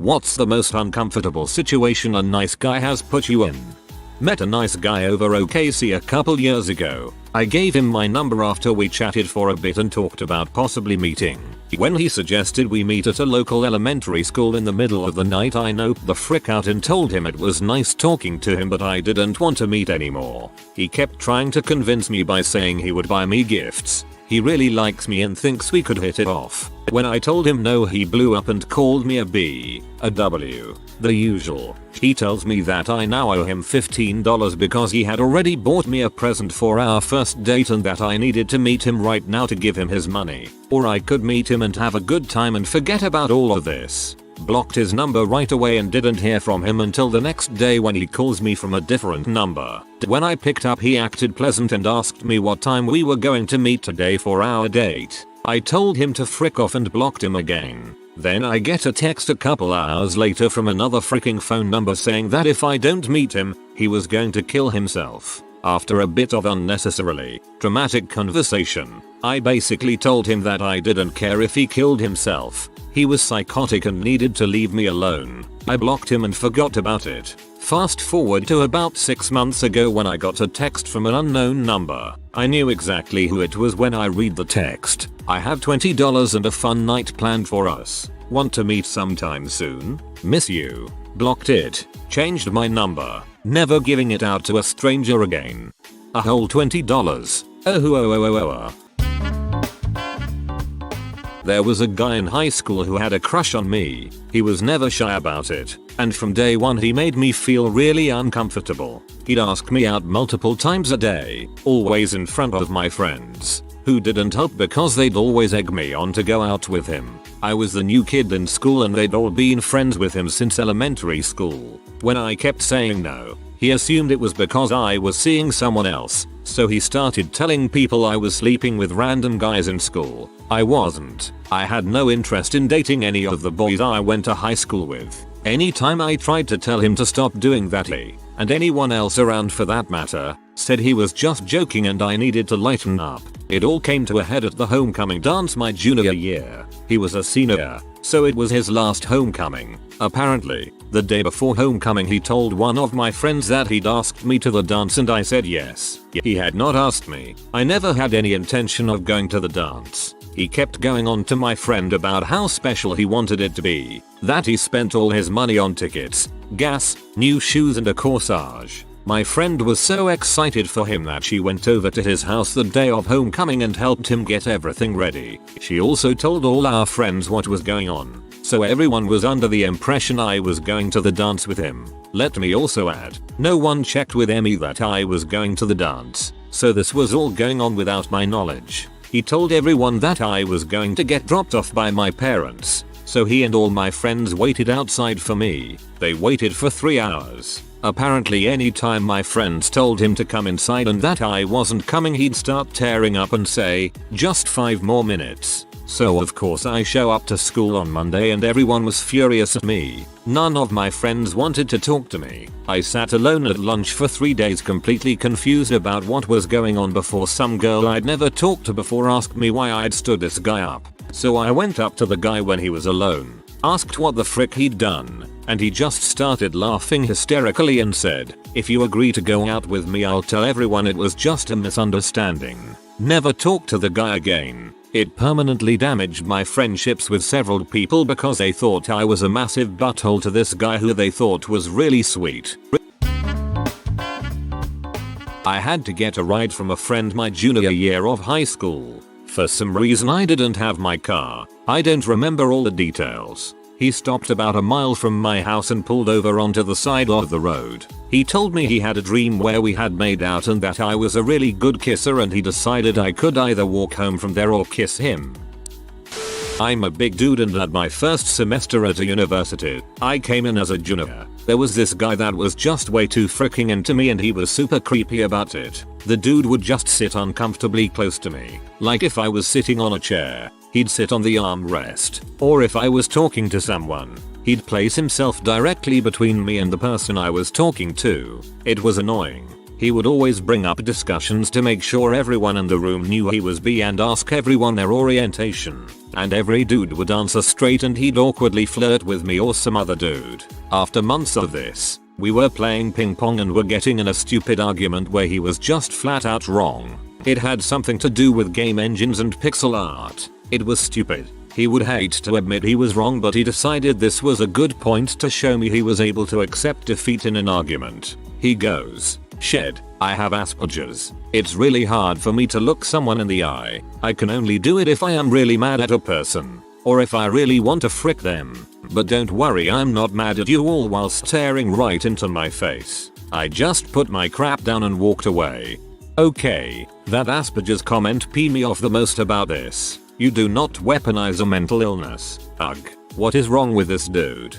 What's the most uncomfortable situation a nice guy has put you in? Met a nice guy over OKC a couple years ago. I gave him my number after we chatted for a bit and talked about possibly meeting. When he suggested we meet at a local elementary school in the middle of the night, I noped the frick out and told him it was nice talking to him but I didn't want to meet anymore. He kept trying to convince me by saying he would buy me gifts. He really likes me and thinks we could hit it off. When I told him no, he blew up and called me a B, a W, the usual. He tells me that I now owe him $15 because he had already bought me a present for our first date and that I needed to meet him right now to give him his money. Or I could meet him and have a good time and forget about all of this. Blocked his number right away and didn't hear from him until the next day when he calls me from a different number. When I picked up, he acted pleasant and asked me what time we were going to meet today for our date. I told him to frick off and blocked him again. Then I get a text a couple hours later from another freaking phone number saying that if I don't meet him, he was going to kill himself. After a bit of unnecessarily dramatic conversation, I basically told him that I didn't care if he killed himself. He was psychotic and needed to leave me alone. I blocked him and forgot about it. Fast forward to about 6 months ago when I got a text from an unknown number. I knew exactly who it was when I read the text. I have $20 and a fun night planned for us. Want to meet sometime soon? Miss you. Blocked it. Changed my number. Never giving it out to a stranger again. A whole $20. Oh. There was a guy in high school who had a crush on me. He was never shy about it, and from day one he made me feel really uncomfortable. He'd ask me out multiple times a day, always in front of my friends, who didn't help because they'd always egg me on to go out with him. I was the new kid in school and they'd all been friends with him since elementary school. When I kept saying no, he assumed it was because I was seeing someone else, so he started telling people I was sleeping with random guys in school. I wasn't. I had no interest in dating any of the boys I went to high school with. Anytime I tried to tell him to stop doing that, he, and anyone else around for that matter, said he was just joking and I needed to lighten up. It all came to a head at the homecoming dance my junior year. He was a senior, so it was his last homecoming. Apparently, the day before homecoming he told one of my friends that he'd asked me to the dance and I said yes. He had not asked me. I never had any intention of going to the dance. He kept going on to my friend about how special he wanted it to be, that he spent all his money on tickets, gas, new shoes and a corsage. My friend was so excited for him that she went over to his house the day of homecoming and helped him get everything ready. She also told all our friends what was going on, so everyone was under the impression I was going to the dance with him. Let me also add, no one checked with Emmy that I was going to the dance, so this was all going on without my knowledge. He told everyone that I was going to get dropped off by my parents, so he and all my friends waited outside for me. They waited for 3 hours. Apparently anytime my friends told him to come inside and that I wasn't coming, he'd start tearing up and say, just 5 more minutes. So of course I show up to school on Monday and everyone was furious at me. None of my friends wanted to talk to me. I sat alone at lunch for 3 days completely confused about what was going on before some girl I'd never talked to before asked me why I'd stood this guy up. So I went up to the guy when he was alone, asked what the frick he'd done, and he just started laughing hysterically and said, if you agree to go out with me I'll tell everyone it was just a misunderstanding. Never talked to the guy again. It permanently damaged my friendships with several people because they thought I was a massive butthole to this guy who they thought was really sweet. I had to get a ride from a friend my junior year of high school. For some reason I didn't have my car. I don't remember all the details. He stopped about a mile from my house and pulled over onto the side of the road. He told me he had a dream where we had made out and that I was a really good kisser and he decided I could either walk home from there or kiss him. I'm a big dude and at my first semester at a university, I came in as a junior. There was this guy that was just way too freaking into me and he was super creepy about it. The dude would just sit uncomfortably close to me. Like if I was sitting on a chair, he'd sit on the armrest. Or if I was talking to someone, he'd place himself directly between me and the person I was talking to. It was annoying. He would always bring up discussions to make sure everyone in the room knew he was bi and ask everyone their orientation. and every dude would answer straight and he'd awkwardly flirt with me or some other dude. After months of this, we were playing ping pong and were getting in a stupid argument where he was just flat out wrong. It had something to do with game engines and pixel art. It was stupid. He would hate to admit he was wrong, but he decided this was a good point to show me he was able to accept defeat in an argument. He goes, "Shed, I have Asperger's. It's really hard for me to look someone in the eye. I can only do it if I am really mad at a person. Or if I really want to frick them. But don't worry, I'm not mad at you all," while staring right into my face. I just put my crap down and walked away. Okay, that Asperger's comment pissed me off the most about this. You do not weaponize a mental illness. Ugh. What is wrong with this dude?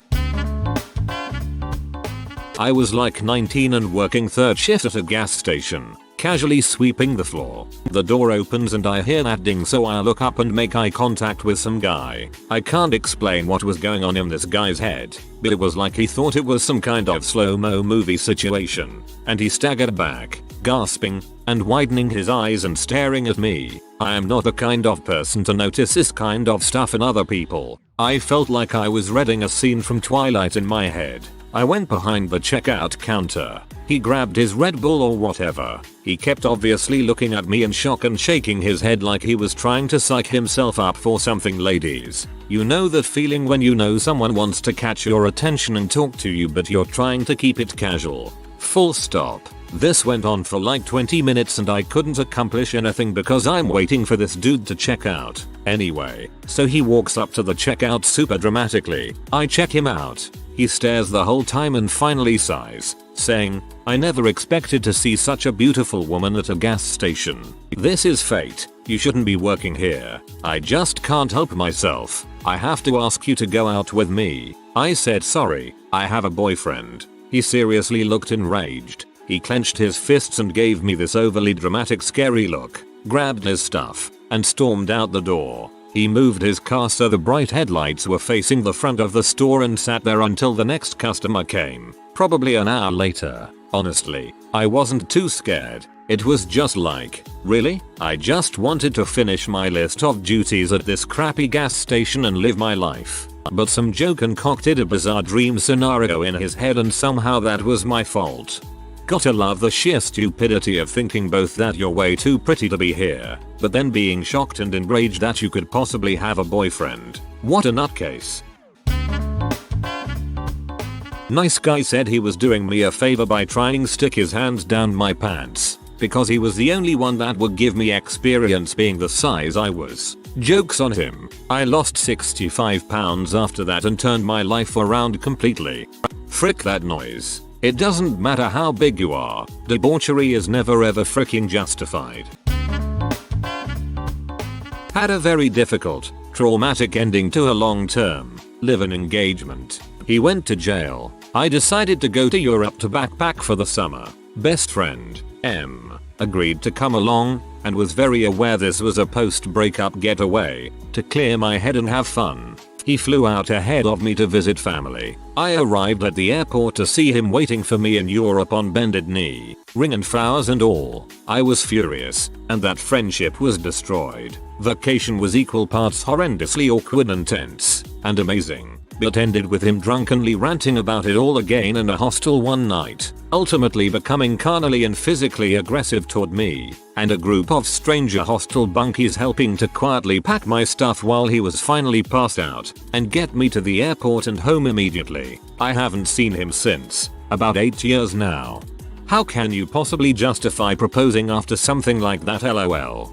I was like 19 and working third shift at a gas station, casually sweeping the floor. The door opens and I hear that ding, so I look up and make eye contact with some guy. I can't explain what was going on in this guy's head, but it was like he thought it was some kind of slow-mo movie situation, and he staggered back, gasping and widening his eyes and staring at me. I am not the kind of person to notice this kind of stuff in other people. I felt like I was reading a scene from Twilight in my head. I went behind the checkout counter. He grabbed his Red Bull or whatever. He kept obviously looking at me in shock and shaking his head like he was trying to psych himself up for something. Ladies, you know that feeling when you know someone wants to catch your attention and talk to you but you're trying to keep it casual. Full stop. This went on for like 20 minutes and I couldn't accomplish anything because I'm waiting for this dude to check out. Anyway, so he walks up to the checkout super dramatically. I check him out. He stares the whole time and finally sighs, saying, "I never expected to see such a beautiful woman at a gas station. This is fate. You shouldn't be working here. I just can't help myself. I have to ask you to go out with me." I said, "Sorry, I have a boyfriend." He seriously looked enraged. He clenched his fists and gave me this overly dramatic scary look, grabbed his stuff, and stormed out the door. He moved his car so the bright headlights were facing the front of the store and sat there until the next customer came, probably an hour later. Honestly, I wasn't too scared. It was just like, really? I just wanted to finish my list of duties at this crappy gas station and live my life. But some joke concocted a bizarre dream scenario in his head and somehow that was my fault. Gotta love the sheer stupidity of thinking both that you're way too pretty to be here, but then being shocked and enraged that you could possibly have a boyfriend. What a nutcase. Nice guy said he was doing me a favor by trying to stick his hands down my pants, because he was the only one that would give me experience being the size I was. Jokes on him. I lost 65 pounds after that and turned my life around completely. Frick that noise. It doesn't matter how big you are, debauchery is never ever fricking justified. Had a very difficult, traumatic ending to a long-term, live-in engagement. He went to jail. I decided to go to Europe to backpack for the summer. Best friend, M, agreed to come along, and was very aware this was a post-breakup getaway, to clear my head and have fun. He flew out ahead of me to visit family. I arrived at the airport to see him waiting for me in Europe on bended knee, ring and flowers and all. I was furious, and that friendship was destroyed. Vacation was equal parts horrendously awkward and tense, and amazing, but ended with him drunkenly ranting about it all again in a hostel one night, ultimately becoming carnally and physically aggressive toward me, and a group of stranger hostel bunkies helping to quietly pack my stuff while he was finally passed out, and get me to the airport and home immediately. I haven't seen him since, about 8 years now. How can you possibly justify proposing after something like that, lol?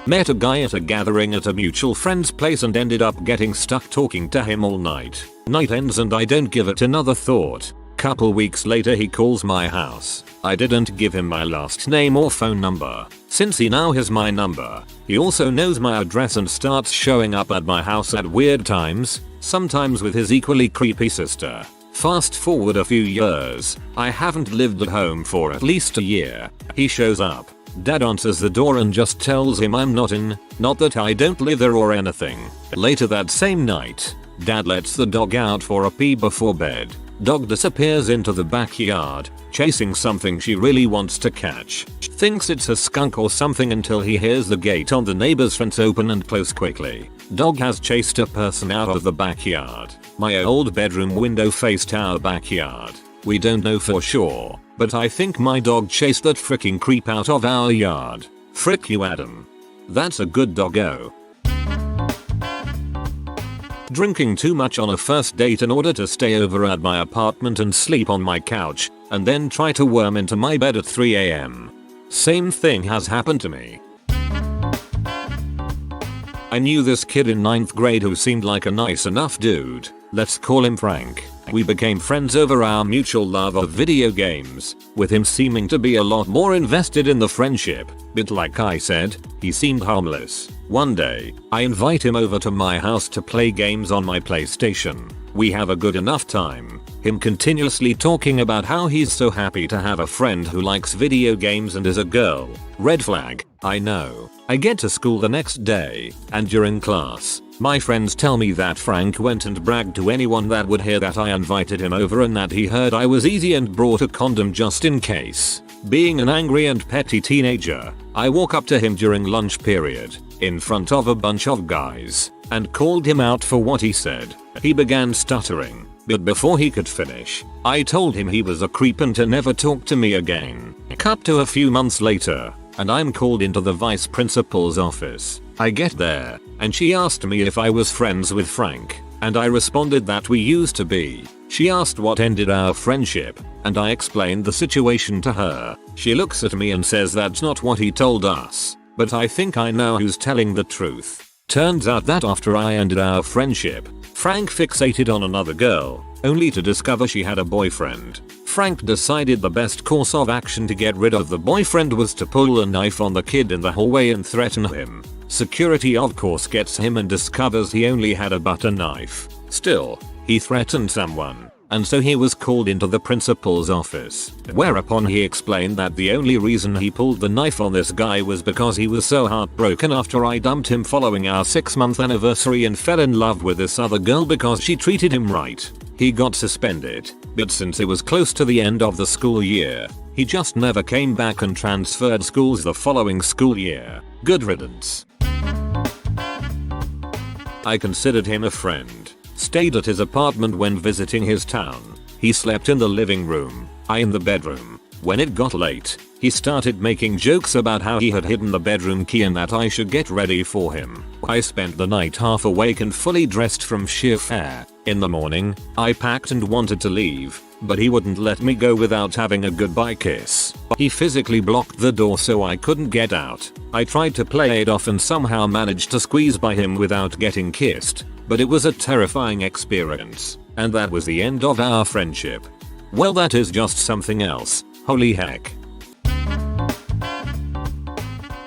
Met a guy at a gathering at a mutual friend's place and ended up getting stuck talking to him all night. Night ends and I don't give it another thought. Couple weeks later he calls my house. I didn't give him my last name or phone number. Since he now has my number, he also knows my address and starts showing up at my house at weird times, sometimes with his equally creepy sister. Fast forward a few years, I haven't lived at home for at least a year. He shows up. Dad answers the door and just tells him I'm not in, not that I don't live there or anything. Later that same night, Dad lets the dog out for a pee before bed. Dog disappears into the backyard, chasing something she really wants to catch. Thinks it's a skunk or something until he hears the gate on the neighbor's fence open and close quickly. Dog has chased a person out of the backyard. My old bedroom window faced our backyard. We don't know for sure, but I think my dog chased that freaking creep out of our yard. Frick you, Adam. That's a good doggo. Drinking too much on a first date in order to stay over at my apartment and sleep on my couch, and then try to worm into my bed at 3 AM. Same thing has happened to me. I knew this kid in 9th grade who seemed like a nice enough dude. Let's call him Frank. We became friends over our mutual love of video games, with him seeming to be a lot more invested in the friendship, but like I said, he seemed harmless. One day, I invite him over to my house to play games on my PlayStation. We have a good enough time, him continuously talking about how he's so happy to have a friend who likes video games and is a girl. Red flag, I know. I get to school the next day, and during class, my friends tell me that Frank went and bragged to anyone that would hear that I invited him over and that he heard I was easy and brought a condom just in case. Being an angry and petty teenager, I walk up to him during lunch period, in front of a bunch of guys, and called him out for what he said. He began stuttering, but before he could finish, I told him he was a creep and to never talk to me again. Cut to a few months later, and I'm called into the vice principal's office. I get there, and she asked me if I was friends with Frank, and I responded that we used to be. She asked what ended our friendship, and I explained the situation to her. She looks at me and says that's not what he told us, but I think I know who's telling the truth. Turns out that after I ended our friendship, Frank fixated on another girl, only to discover she had a boyfriend. Frank decided the best course of action to get rid of the boyfriend was to pull a knife on the kid in the hallway and threaten him. Security of course gets him and discovers he only had a butter knife. Still, he threatened someone, and so he was called into the principal's office, whereupon he explained that the only reason he pulled the knife on this guy was because he was so heartbroken after I dumped him following our 6-month anniversary and fell in love with this other girl because she treated him right. He got suspended, but since it was close to the end of the school year, he just never came back and transferred schools the following school year. Good riddance. I considered him a friend. Stayed at his apartment when visiting his town. He slept in the living room, I in the bedroom. When it got late, he started making jokes about how he had hidden the bedroom key and that I should get ready for him. I spent the night half awake and fully dressed from sheer fear. In the morning, I packed and wanted to leave, but he wouldn't let me go without having a goodbye kiss. He physically blocked the door so I couldn't get out. I tried to play it off and somehow managed to squeeze by him without getting kissed, but it was a terrifying experience, and that was the end of our friendship. Well, that is just something else. Holy heck.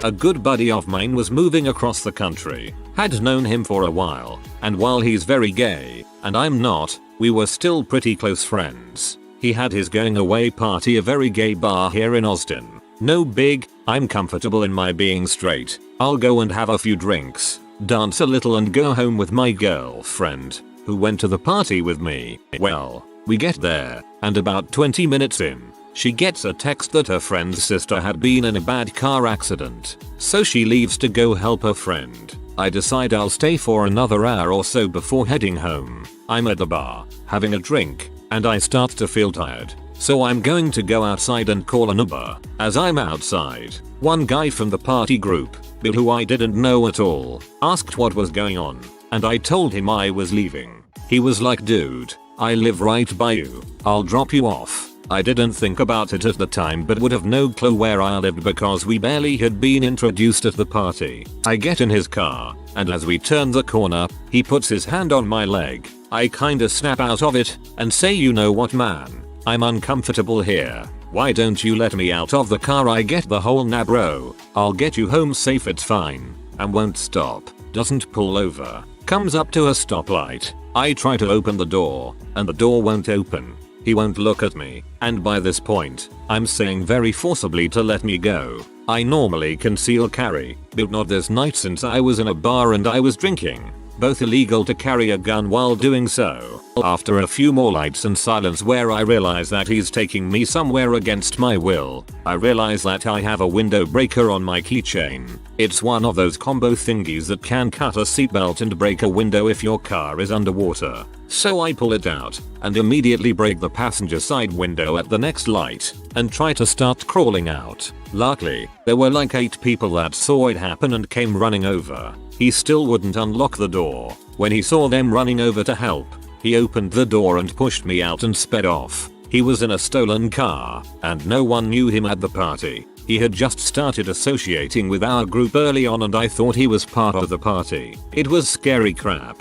A good buddy of mine was moving across the country. Had known him for a while, and while he's very gay, and I'm not, we were still pretty close friends. He had his going away party, a very gay bar here in Austin. No big, I'm comfortable in my being straight. I'll go and have a few drinks, dance a little and go home with my girlfriend, who went to the party with me. Well, we get there, and about 20 minutes in, she gets a text that her friend's sister had been in a bad car accident, so she leaves to go help her friend. I decide I'll stay for another hour or so before heading home. I'm at the bar, having a drink, and I start to feel tired, so I'm going to go outside and call an Uber. As I'm outside, one guy from the party group, but who I didn't know at all, asked what was going on, and I told him I was leaving. He was like, dude, I live right by you, I'll drop you off. I didn't think about it at the time but would have no clue where I lived because we barely had been introduced at the party. I get in his car, and as we turn the corner, he puts his hand on my leg. I kinda snap out of it, and say, you know what man, I'm uncomfortable here. Why don't you let me out of the car? I get the whole nah bro, I'll get you home safe, it's fine. And won't stop, doesn't pull over, comes up to a stoplight. I try to open the door, and the door won't open. He won't look at me, and by this point, I'm saying very forcibly to let me go. I normally conceal carry, but not this night since I was in a bar and I was drinking. both illegal to carry a gun while doing so. After a few more lights and silence where I realize that he's taking me somewhere against my will, I realize that I have a window breaker on my keychain. It's one of those combo thingies that can cut a seatbelt and break a window if your car is underwater. So I pull it out and immediately break the passenger side window at the next light and try to start crawling out. Luckily, there were like 8 people that saw it happen and came running over. He still wouldn't unlock the door. When he saw them running over to help, he opened the door and pushed me out and sped off. He was in a stolen car, and no one knew him at the party. He had just started associating with our group early on and I thought he was part of the party. It was scary crap.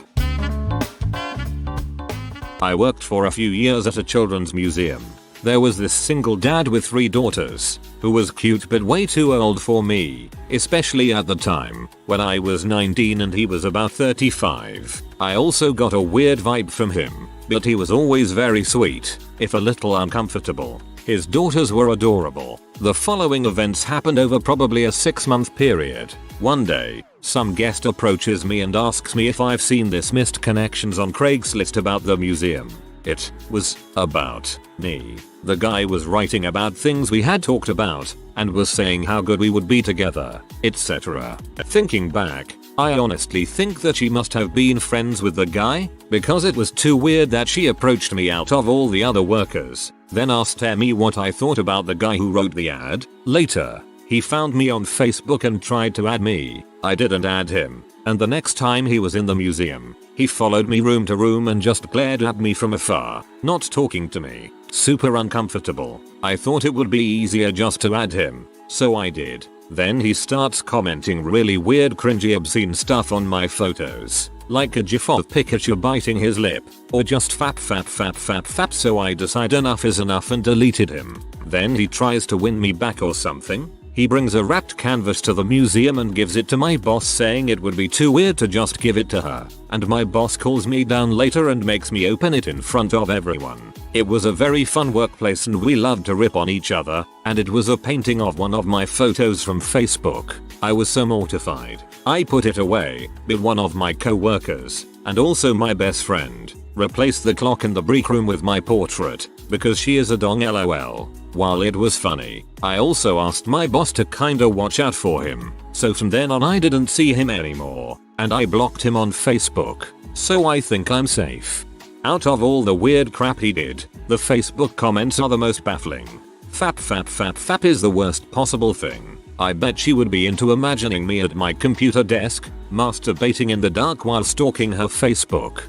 I worked for a few years at a children's museum. There was this single dad with 3 daughters, who was cute but way too old for me, especially at the time, when I was 19 and he was about 35. I also got a weird vibe from him, but he was always very sweet, if a little uncomfortable. His daughters were adorable. The following events happened over probably a 6-month period. One day, some guest approaches me and asks me if I've seen this missed connections on Craigslist about the museum. It was about me. The guy was writing about things we had talked about and was saying how good we would be together, etc. Thinking back, I honestly think that she must have been friends with the guy, because it was too weird that she approached me out of all the other workers, then asked me what I thought about the guy who wrote the ad. Later, he found me on Facebook and tried to add me. I didn't add him, and the next time he was in the museum, he followed me room to room and just glared at me from afar, not talking to me. Super uncomfortable. I thought it would be easier just to add him, so I did. Then he starts commenting really weird cringy obscene stuff on my photos, like a gif of Pikachu biting his lip, or just fap, so I decide enough is enough and deleted him. Then he tries to win me back or something. He brings a wrapped canvas to the museum and gives it to my boss saying it would be too weird to just give it to her, and my boss calls me down later and makes me open it in front of everyone. It was a very fun workplace and we loved to rip on each other, and it was a painting of one of my photos from Facebook. I was so mortified. I put it away, but one of my co-workers, and also my best friend, replaced the clock in the break room with my portrait, because she is a dong lol. While it was funny, I also asked my boss to kinda watch out for him, so from then on I didn't see him anymore, and I blocked him on Facebook, so I think I'm safe. Out of all the weird crap he did, the Facebook comments are the most baffling. Fap is the worst possible thing. I bet she would be into imagining me at my computer desk, masturbating in the dark while stalking her Facebook.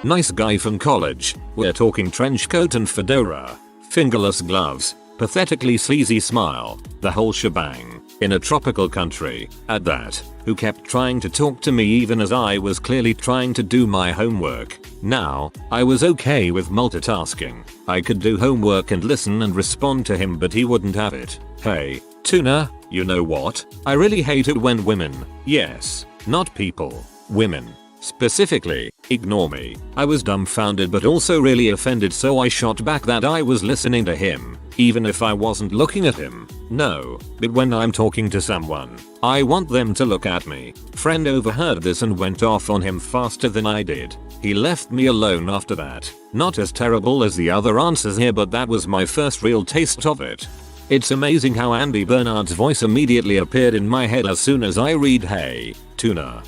Nice guy from college, we're talking trench coat and fedora, fingerless gloves, pathetically sleazy smile, the whole shebang, in a tropical country, at that, who kept trying to talk to me even as I was clearly trying to do my homework. Now, I was okay with multitasking. I could do homework and listen and respond to him, but he wouldn't have it. Hey, Tuna, you know what? I really hate it when women, yes, not people, women, specifically, ignore me. I was dumbfounded but also really offended, so I shot back that I was listening to him, even if I wasn't looking at him. No, but when I'm talking to someone, I want them to look at me. Friend overheard this and went off on him faster than I did. He left me alone after that. Not as terrible as the other answers here, but that was my first real taste of it. It's amazing how Andy Bernard's voice immediately appeared in my head as soon as I read "Hey, Tuna."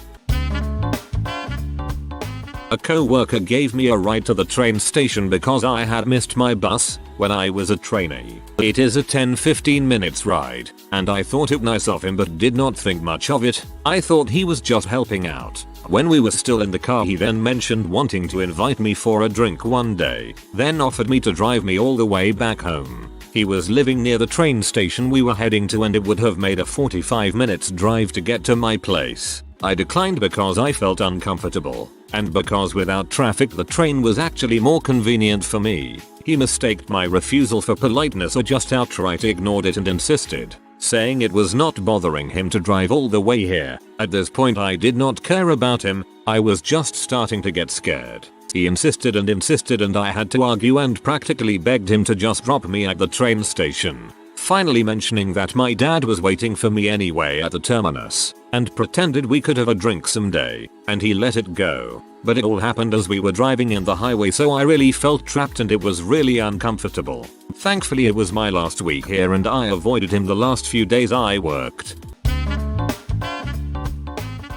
A co-worker gave me a ride to the train station because I had missed my bus when I was a trainee. It is a 10-15 minutes ride, and I thought it nice of him but did not think much of it. I thought he was just helping out. When we were still in the car, he then mentioned wanting to invite me for a drink one day, then offered me to drive me all the way back home. He was living near the train station we were heading to and it would have made a 45 minutes drive to get to my place. I declined because I felt uncomfortable, and because without traffic the train was actually more convenient for me. He mistaked my refusal for politeness or just outright ignored it and insisted, saying it was not bothering him to drive all the way here. At this point I did not care about him, I was just starting to get scared. He insisted and I had to argue and practically begged him to just drop me at the train station. finally mentioning that my dad was waiting for me anyway at the terminus, and pretended we could have a drink someday, and he let it go. But it all happened as we were driving in the highway, so I really felt trapped and it was really uncomfortable. Thankfully it was my last week here and I avoided him the last few days I worked.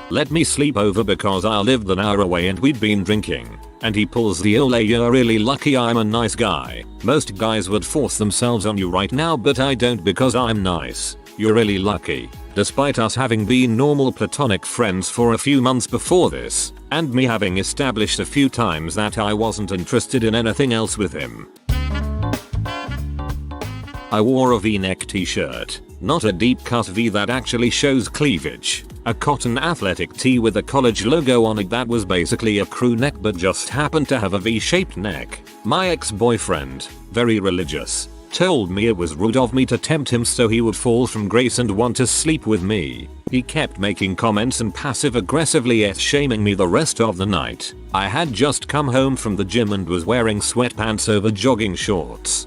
Let me sleep over because I lived an hour away and we'd been drinking. And he pulls the "Ole, you're really lucky I'm a nice guy. Most guys would force themselves on you right now but I don't because I'm nice. You're really lucky." Despite us having been normal platonic friends for a few months before this, and me having established a few times that I wasn't interested in anything else with him. I wore a V-neck t-shirt, not a deep cut V that actually shows cleavage. A cotton athletic tee with a college logo on it that was basically a crew neck but just happened to have a V-shaped neck. My ex-boyfriend, very religious, told me it was rude of me to tempt him so he would fall from grace and want to sleep with me. He kept making comments and passive-aggressively shaming me the rest of the night. I had just come home from the gym and was wearing sweatpants over jogging shorts.